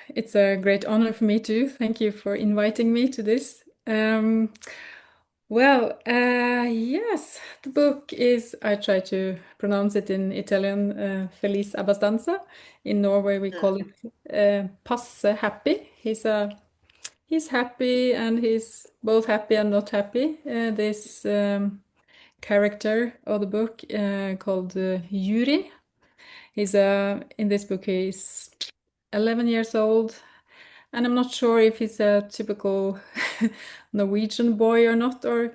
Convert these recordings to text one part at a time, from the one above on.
it's a great honor for me too. Thank you for inviting me to this. Yes, the book is, I try to pronounce it in Italian, Felice abbastanza. In Norway, we call it passe happy. He's happy and he's both happy and not happy. This character of the book called Yuri. In this book, he's 11 years old, and I'm not sure if he's a typical Norwegian boy or not, or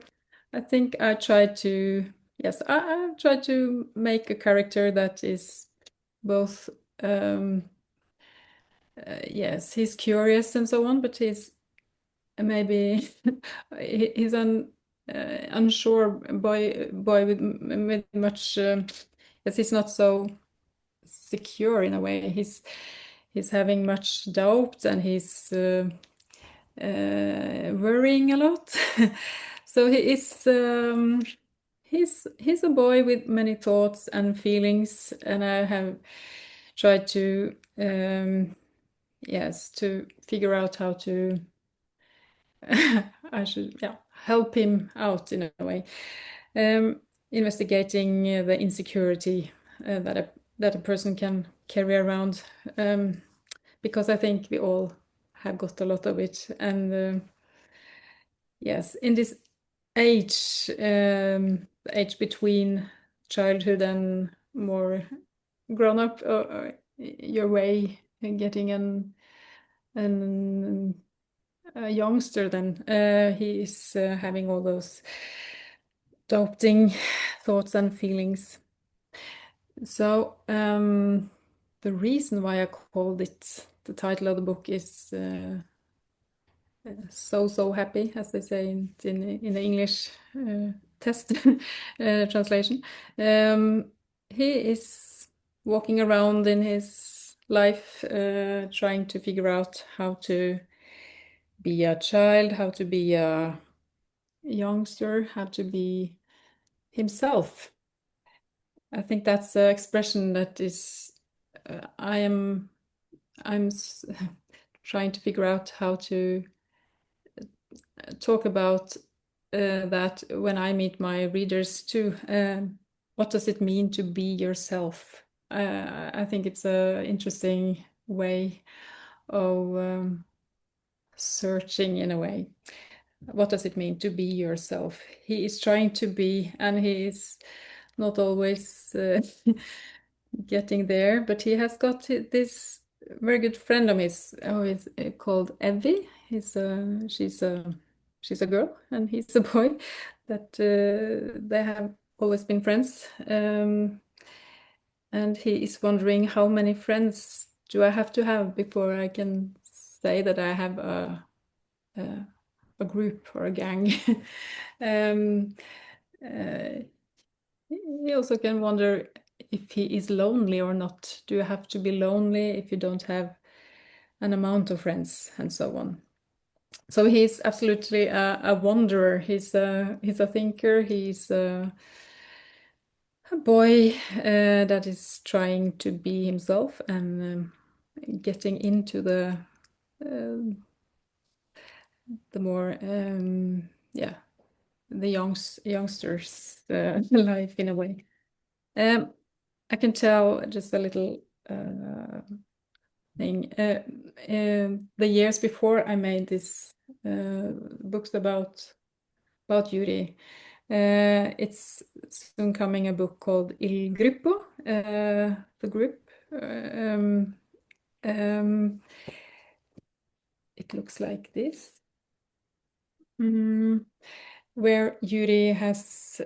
I think I tried to, yes, I tried to make a character that is both, yes, he's curious and so on, but he's maybe he's an unsure boy with much, yes, he's not so secure in a way. He's having much doubt and he's worrying a lot. So he's a boy with many thoughts and feelings, and I have tried to yes, to figure out how to I should, yeah, help him out in a way. Investigating the insecurity that a person can carry around, because I think we all have got a lot of it. And yes, in this age, the age between childhood and more grown up, your way in getting an a youngster, then he is having all those doubting thoughts and feelings. So the reason why I called it, the title of the book is so happy, as they say in the English test translation. He is walking around in his life, trying to figure out how to be a child, how to be a youngster, how to be himself. I think that's an expression that is, I'm trying to figure out how to talk about that when I meet my readers too. What does it mean to be yourself? I think it's an interesting way of searching in a way. What does it mean to be yourself? He is trying to be, and he is not always getting there, but he has got this very good friend of his who is called Evie. She's a girl and he's a boy. That they have always been friends, and he is wondering how many friends do I have to have before I can say that I have a group or a gang. um, uh, he also can wonder if he is lonely or not. Do you have to be lonely if you don't have an amount of friends and so on? So he's absolutely a wanderer. He's a thinker. He's a boy that is trying to be himself and getting into the more yeah, the youngsters life in a way. I can tell just a little thing. The years before I made this books about Yuri, it's soon coming a book called Il Gruppo, the group. It looks like this. Where Yuri has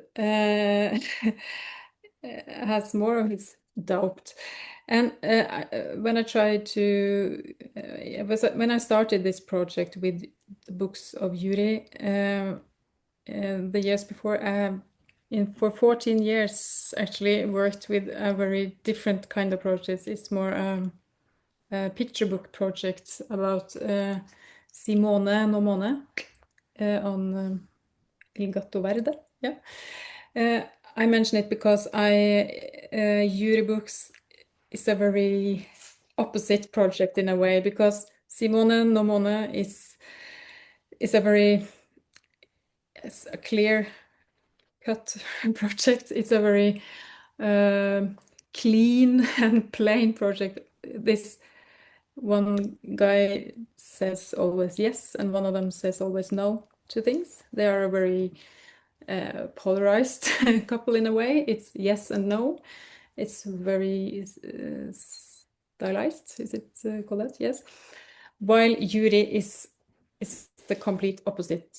more of his doubt. And when I tried to, when I started this project with the books of Yuri, the years before, for 14 years actually worked with a very different kind of projects. It's more picture book projects about Simone Nomone on Il Gatto Verde. Yeah. I mention it because Yuri books is a very opposite project in a way, because Simone no Mone is a very a clear cut project. It's a very clean and plain project. This one guy says always yes, and one of them says always no to things. They are a very polarized couple in a way. It's yes and no. It's very stylized. Is it called that? Yes. While Yuri is the complete opposite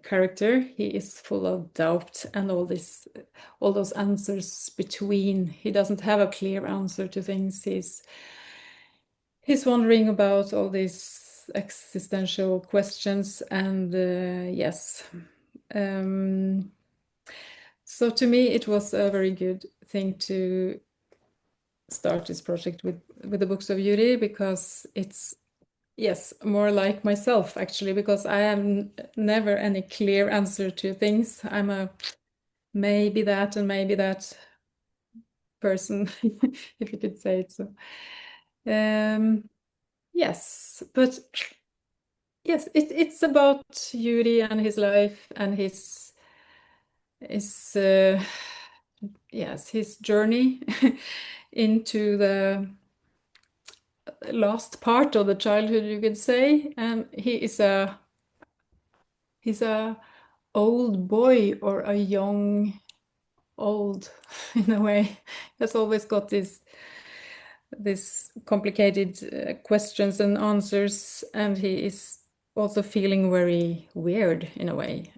character. He is full of doubt and all those answers between. He doesn't have a clear answer to things. He's wondering about all these existential questions, and yes. So to me, it was a very good thing to start this project with the books of Yuri, because it's, yes, more like myself actually, because I have never any clear answer to things. I'm a maybe that and maybe that person, if you could say it so. Yes, but yes, it's about Yuri and his life and his yes, his journey into the last part of the childhood, you could say. And he's a old boy, or a young old in a way. Has always got this complicated questions and answers, and he is also feeling very weird in a way.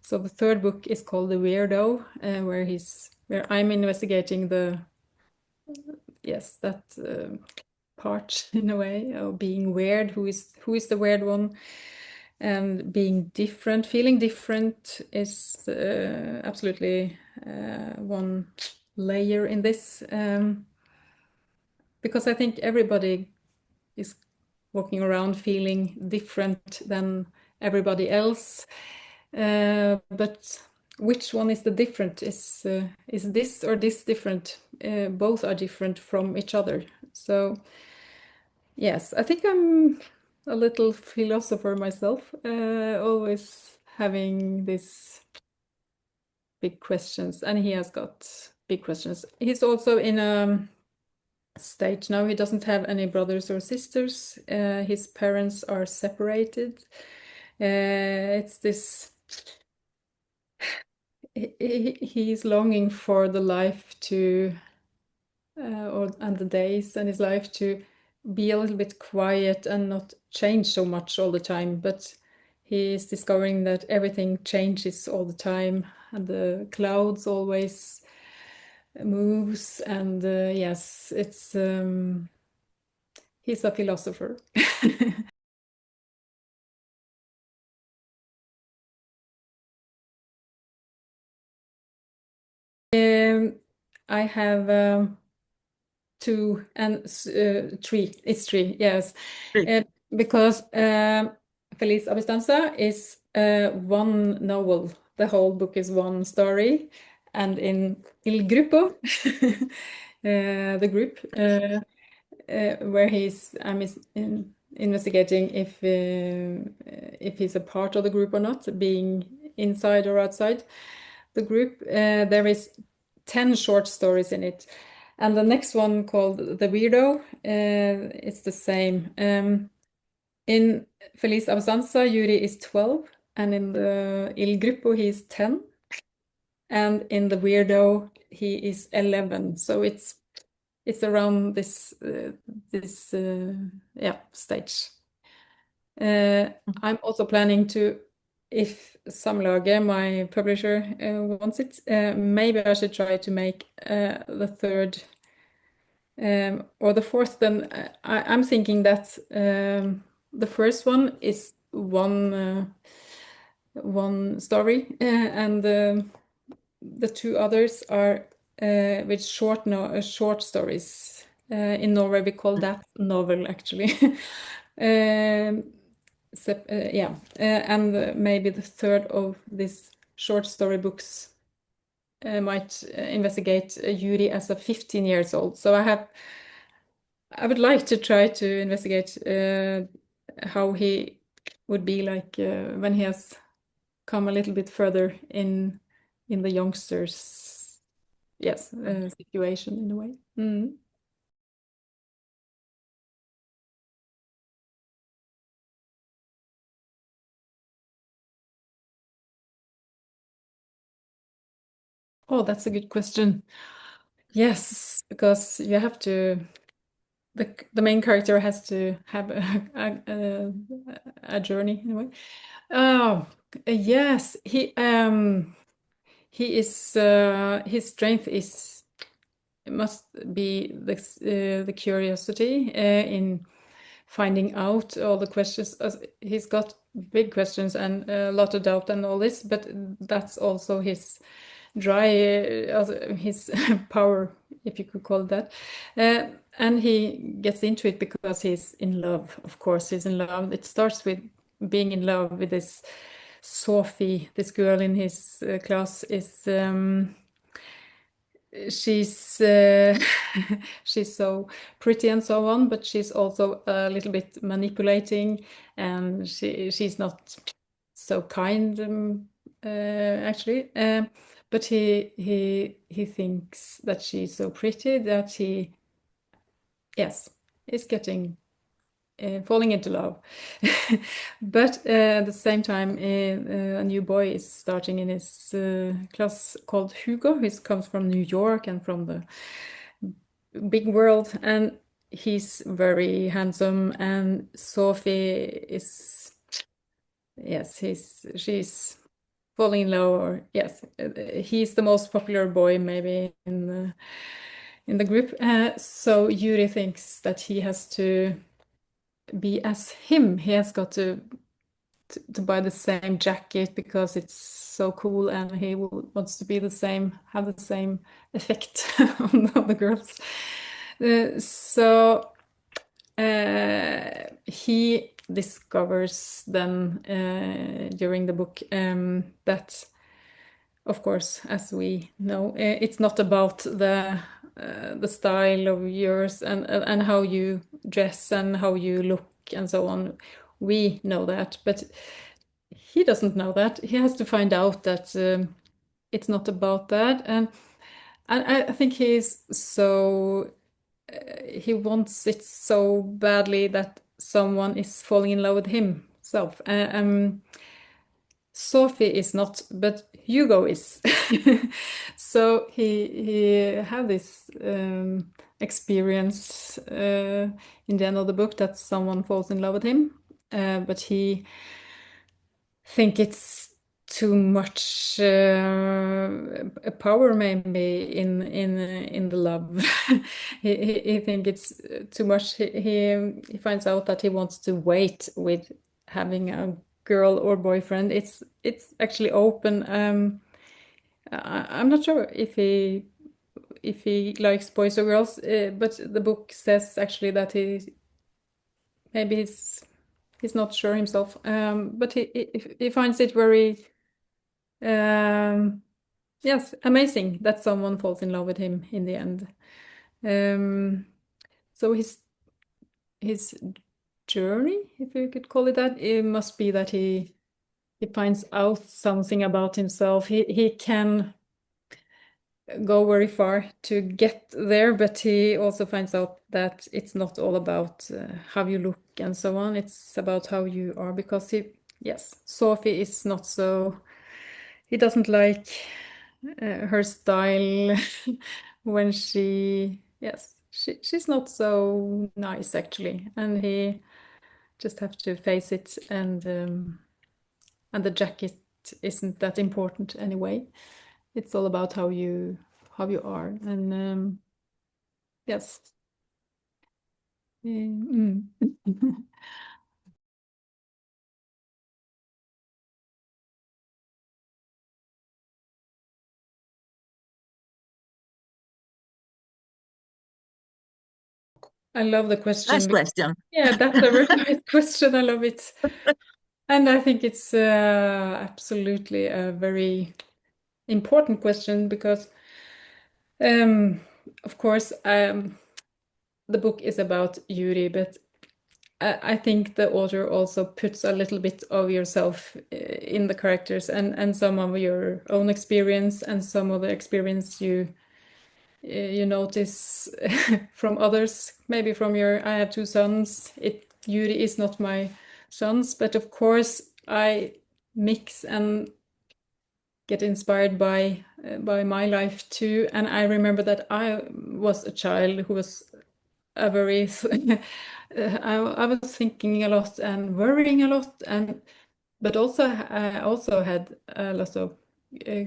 So the third book is called The Weirdo, where I'm investigating the, yes, that part in a way of being weird. Who is the weird one? And being different, feeling different is absolutely one layer in this, because I think everybody is walking around feeling different than everybody else. But which one is the different? Is this or this different? Both are different from each other. So yes, I think I'm a little philosopher myself, always having these big questions, and he has got big questions. He's also in a stage now, he doesn't have any brothers or sisters. His parents are separated. It's this, he's longing for the life to and the days and his life to be a little bit quiet and not change so much all the time. But he is discovering that everything changes all the time, and the clouds always moves. And yes, it's he's a philosopher. I have two and three. It's three, yes. Because Felice Abbastanza is one novel. The whole book is one story. And in Il Gruppo, the group, where investigating if he's a part of the group or not, being inside or outside the group. There is 10 short stories in it. And the next one, called The Weirdo, it's the same. In Feliz Abbastanza, Yuri is 12, and in the Il Gruppo, he's 10. And in The Weirdo, he is 11. So it's around this yeah, stage. I'm also planning to, if Samlaget, my publisher, wants it, maybe I should try to make the third or the fourth. Then I'm thinking that the first one is one story, and the two others are with short stories. In Norway, we call that novel, actually. Yeah, and maybe the third of these short story books might investigate Yuri as a 15 years old. So I would like to try to investigate how he would be like when he has come a little bit further in the youngsters, yes, situation in a way. Mm. Oh, that's a good question. Yes, because you have to the main character has to have a journey in a way. Oh, yes, he is his strength is must be the curiosity in finding out all the questions. He's got big questions and a lot of doubt and all this, but that's also his his power, if you could call it that. And he gets into it because he's in love. Of course, he's in love. It starts with being in love with this Sophie, this girl in his class is she's she's so pretty and so on, but she's also a little bit manipulating, and she's not so kind actually. But he thinks that she's so pretty that he, yes, is getting falling into love. But at the same time, a new boy is starting in his class called Hugo. He comes from New York and from the big world, and he's very handsome. And Sophie is, yes, she's falling in love, or yes, he's the most popular boy maybe in the group. So Yuri thinks that he has to be as him. He has got to buy the same jacket because it's so cool, and he wants to be the same, have the same effect on the other girls. So he discovers then during the book that, of course, as we know, it's not about the style of yours and how you dress and how you look and so on. We know that, but he doesn't know that. He has to find out that it's not about that, and I think he's so he wants it so badly that someone is falling in love with himself. Sophie is not, but Hugo is. So he had this experience in the end of the book that someone falls in love with him, but he think it's too much power maybe in the love. He think it's too much. He finds out that he wants to wait with having a girl or boyfriend. It's actually open. I'm not sure if he likes boys or girls, but the book says actually that maybe he's not sure himself. But he finds it very yes, amazing that someone falls in love with him in the end. So his journey, if you could call it that, it must be that he finds out something about himself. He can go very far to get there, but he also finds out that it's not all about how you look and so on. It's about how you are, because yes, Sophie is not so, he doesn't like her style when yes, she's not so nice actually, and he just have to face it, and the jacket isn't that important anyway. It's all about how you are, and yes. Mm. I love the Nice question. question. Yeah, that's a very nice question. I love it. And I think it's absolutely a very important question because, um, of course, the book is about Yuri, but I think the author also puts a little bit of yourself in the characters and some of your own experience and some of the experience you notice from others, maybe from your. I have two sons. Yuri is not my sons, but of course I mix and get inspired by my life too. And I remember that I was a child who was a very I was thinking a lot and worrying a lot, and but also I also had a lot of uh,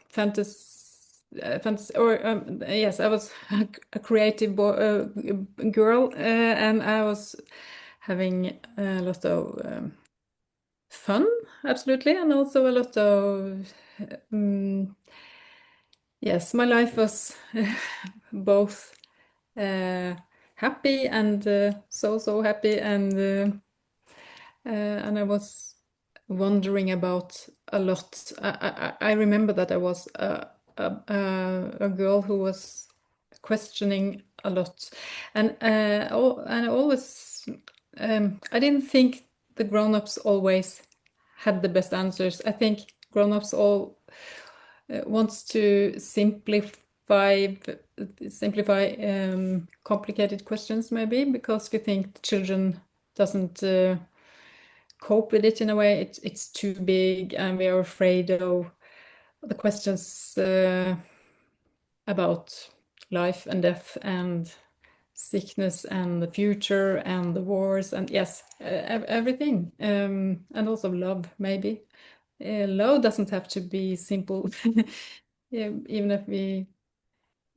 fantasy, or yes, I was a creative girl, and I was having a lot of fun, absolutely, and also a lot of yes, my life was both uh, happy and so happy, and I was wondering about a lot. I remember that I was a girl who was questioning a lot, and I always I didn't think the grown-ups always had the best answers. I think grown-ups all wants to simplify complicated questions, maybe because we think the children doesn't cope with it in a way. It's too big, and we are afraid of the questions about life and death and sickness and the future and the wars and yes, everything, and also love, maybe. Love doesn't have to be simple. Yeah, even if we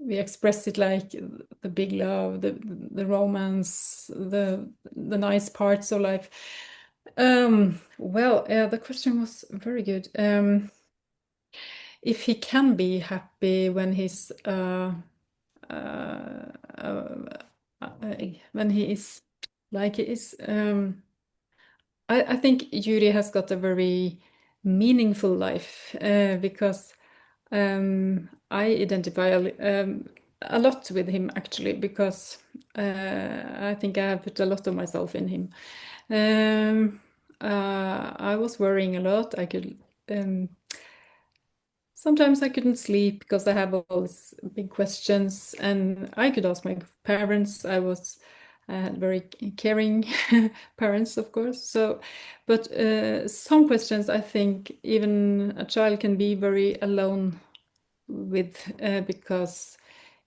express it like the big love, the romance, the nice parts of life. Well, the question was very good. If he can be happy uh, when he is like he is. I think Yuri has got a very meaningful life because I identify a lot with him actually because I think I have put a lot of myself in him. I was worrying a lot. Sometimes I couldn't sleep because I have all these big questions, and I could ask my parents. I had very caring parents, of course. So, but some questions I think even a child can be very alone with because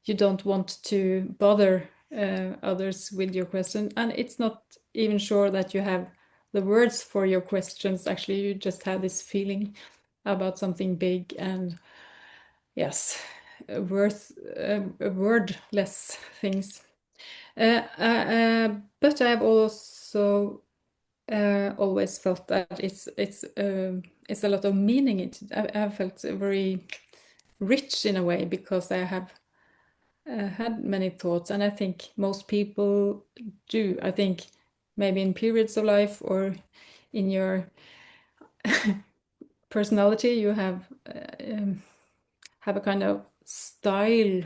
you don't want to bother others with your question, and it's not even sure that you have the words for your questions. Actually, you just have this feeling about something big and yes, wordless things. But I've also always felt that it's a lot of meaning. I've felt very rich in a way because I have had many thoughts, and I think most people do. I think maybe in periods of life or in your personality, you have a kind of style,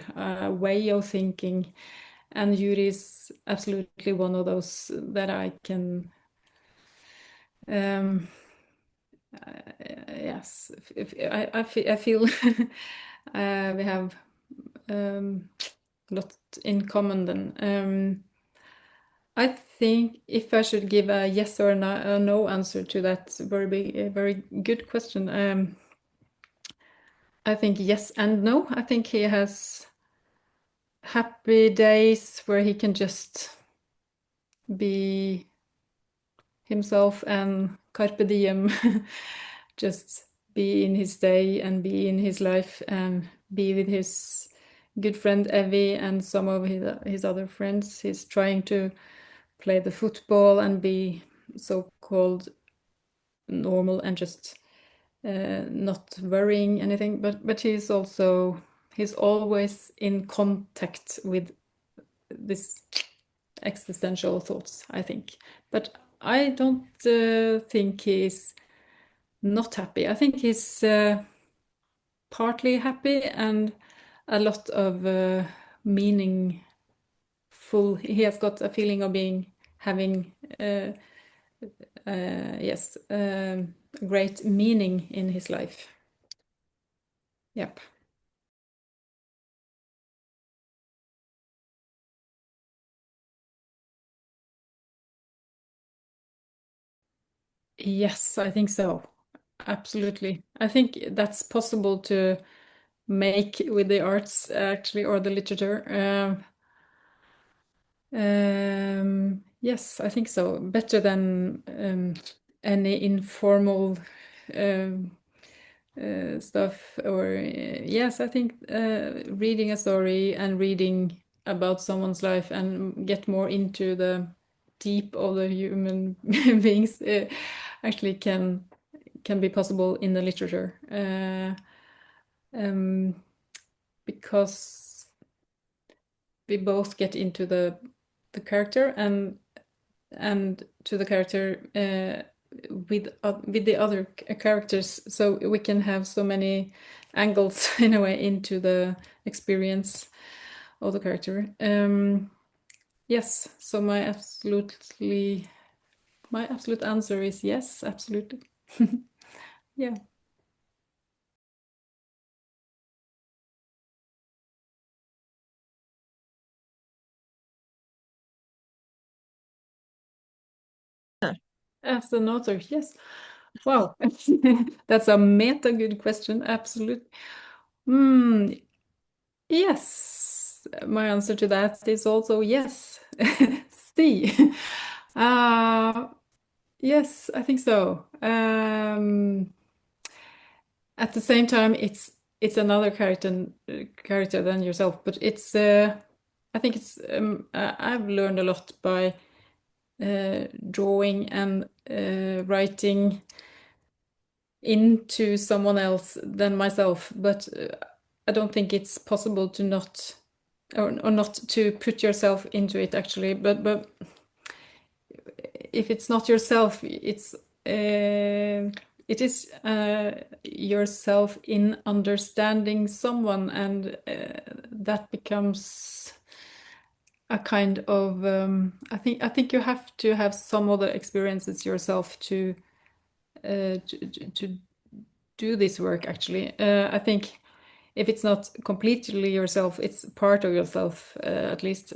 way of thinking, and Yuri is absolutely one of those that I can. Um, yes, I feel we have a lot in common then. I think if I should give a yes or a no answer to that very good question, I think yes and no. I think he has happy days where he can just be himself and carpe diem, just be in his day and be in his life and be with his good friend Evie and some of his other friends. He's trying to play the football and be so-called normal and just not worrying anything. But he's always in contact with this existential thoughts, I think. But I don't think he's not happy. I think he's partly happy and a lot of meaningful. He has got a feeling of having yes, great meaning in his life. Yep. Yes, I think so. Absolutely. I think that's possible to make with the arts actually, or the literature. Yes, I think so. Better than any informal um, stuff. Or yes, I think reading a story and reading about someone's life and get more into the deep of the human beings actually can be possible in the literature. Um, because we both get into the character and to the character with the other characters, so we can have so many angles in a way into the experience of the character. Yes, so my absolute answer is yes, absolutely. Yeah. As an author, yes. Wow. That's a meta good question. Absolutely. Hmm. Yes. My answer to that is also yes. C. Uh, yes, I think so. At the same time, it's another character than yourself, but it's I think it's I've learned a lot by drawing and writing into someone else than myself, but I don't think it's possible to not or not to put yourself into it actually. But if it's not yourself, it is yourself in understanding someone, and that becomes a kind of I think you have to have some other experiences yourself to do this work actually. I think if it's not completely yourself, it's part of yourself at least.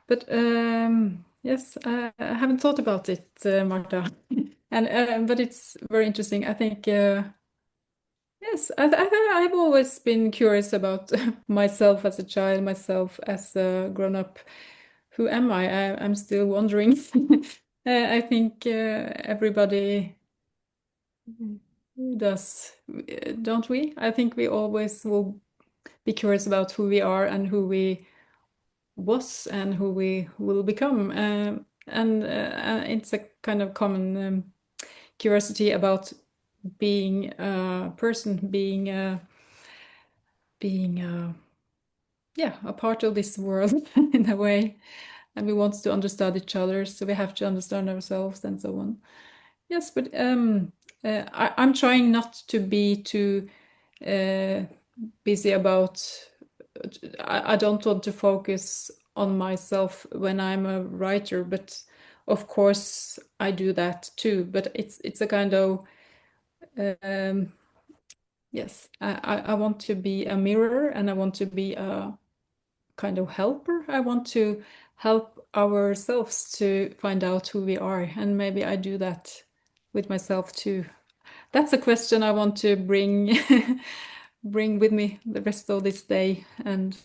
But yes, I haven't thought about it, Marta. And but it's very interesting. I think yes, I've always been curious about myself as a child, myself as a grown up. Who am I'm still wondering. I think everybody does, don't we? I think we always will be curious about who we are and who we was and who we will become. And it's a kind of common curiosity about being a person, being yeah, a part of this world in a way. And we want to understand each other, so we have to understand ourselves and so on. Yes, but I'm trying not to be too uh, busy about. I don't want to focus on myself when I'm a writer, but of course I do that too. But it's a kind of um, yes. I want to be a mirror, and I want to be a kind of helper. I want to help ourselves to find out who we are, and maybe I do that with myself too. That's a question I want to bring bring with me the rest of this day. And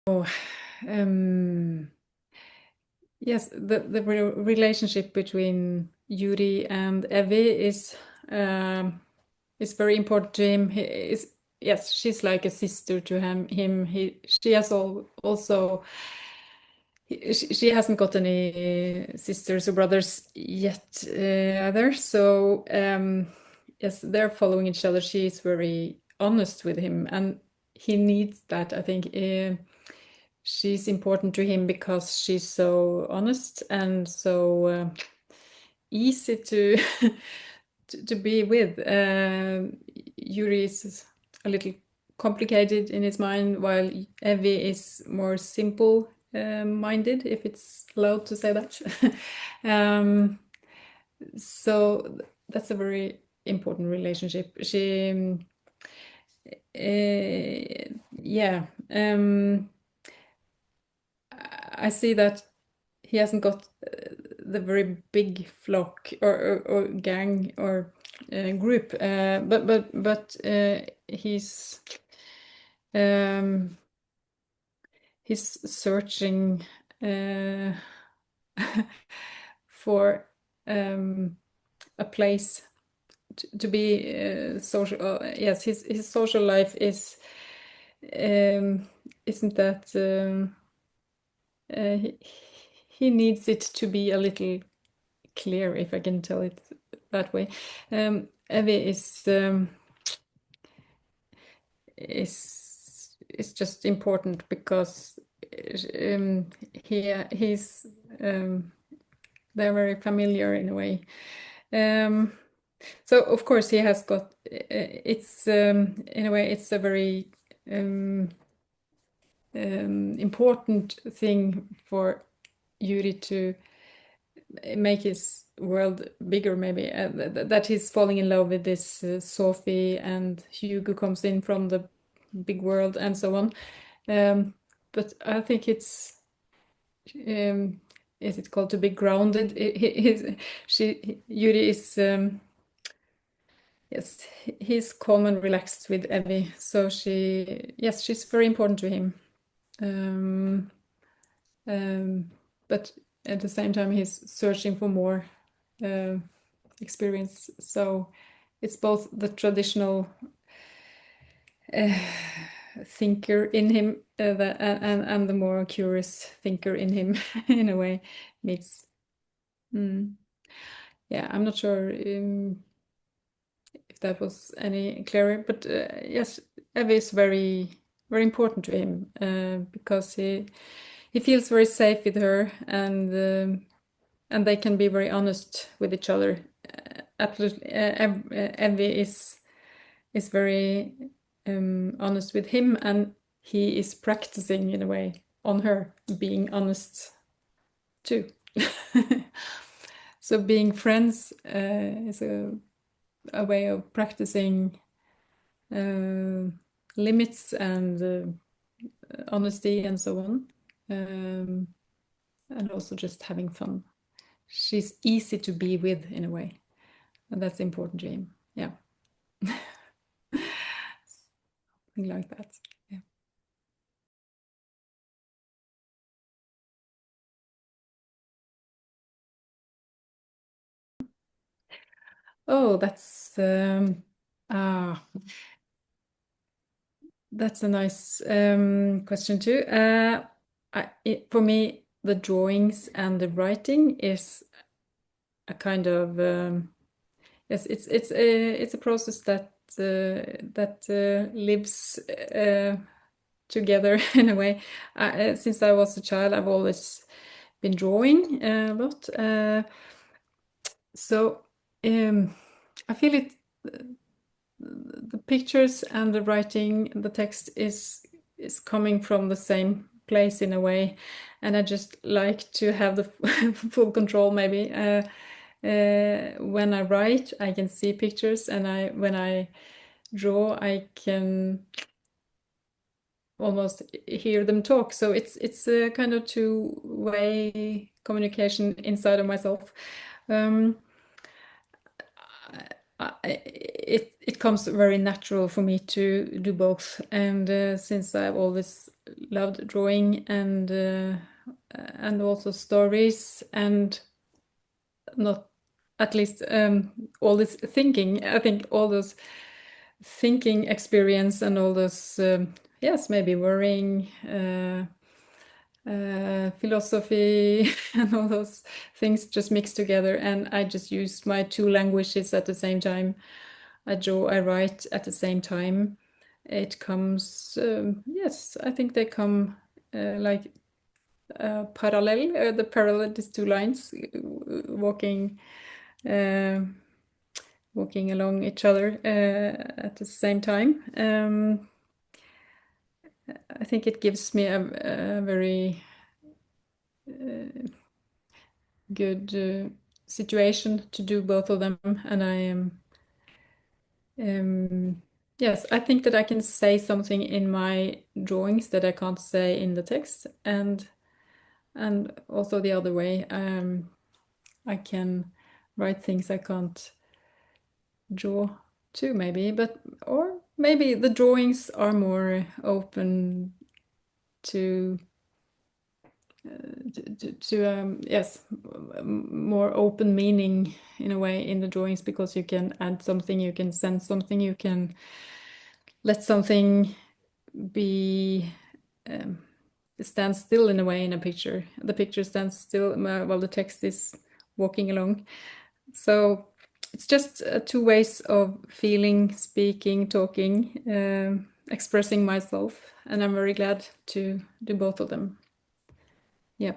oh, um, yes, the relationship between Yuri and Evie is very important to him. He is yes, she's like a sister to him. She has also she hasn't got any sisters or brothers yet either. So yes, they're following each other. She is very honest with him, and he needs that. I think she's important to him because she's so honest and so easy to to be with. Yuri is a little complicated in his mind, while Evie is more simple minded, if it's allowed to say that. um, so that's a very important relationship. Yeah, I see that he hasn't got the very big flock or gang or group, but um, he's searching for a place to be social. Yes, his social life is isn't that he, he needs it to be a little clear, if I can tell it that way. Evie is just important because he's they're very familiar in a way. So of course he has got it's in a way it's a very important thing for Yuri to make his world bigger, maybe that he's falling in love with this Sophie, and Hugo comes in from the big world and so on. But I think it's is it called to be grounded? Yuri is yes, he's calm and relaxed with Evie, so she's very important to him. Um, but at the same time, he's searching for more uh, experience. So it's both the traditional uh, thinker in him and the more curious thinker in him, in a way, meets. Mm. Yeah, I'm not sure if that was any clearer, but yes, Evie is very important to him because he feels very safe with her, and they can be very honest with each other. Absolutely, Evie is very honest with him, and he is practicing in a way on her being honest too. So being friends is a way of practicing limits and honesty and so on, and also just having fun. She's easy to be with in a way, and that's important to him. Yeah. Something like that. Yeah. Oh, ah, that's a nice question too. For me, the drawings and the writing is a kind of yes, it's a process that lives together in a way. Since I was a child, I've always been drawing a lot. So I feel it. The pictures and the writing, the text is coming from the same place in a way, and I just like to have the full control. Maybe when I write, I can see pictures, and when I draw, I can almost hear them talk. So it's a kind of two-way communication inside of myself. Um, it comes very natural for me to do both, and since I've always loved drawing and also stories, and not at least all this thinking, I think all those thinking experience and all those yes, maybe worrying philosophy and all those things just mixed together, and I just used my two languages at the same time. I draw, I write at the same time. It comes, yes, I think they come like parallel, the parallel, these two lines walking walking along each other at the same time. I think it gives me a very good situation to do both of them, and I am yes, I think that I can say something in my drawings that I can't say in the text, and also the other way. I can write things I can't draw too, maybe, but or maybe the drawings are more open to yes, more open meaning in a way in the drawings, because you can add something, you can send something, you can let something be stand still in a way in a picture. The picture stands still while the text is walking along. So it's just two ways of feeling, speaking, talking, expressing myself, and I'm very glad to do both of them. Yeah.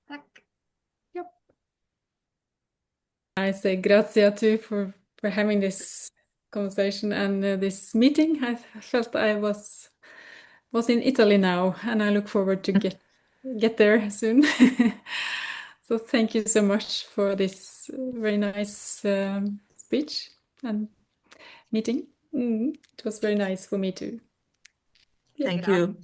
Tack. Yep. I say grazie too for having this conversation and this meeting. I felt I was in Italy now, and I look forward to get there soon. So thank you so much for this very nice speech and meeting. It was very nice for me too. Thank you.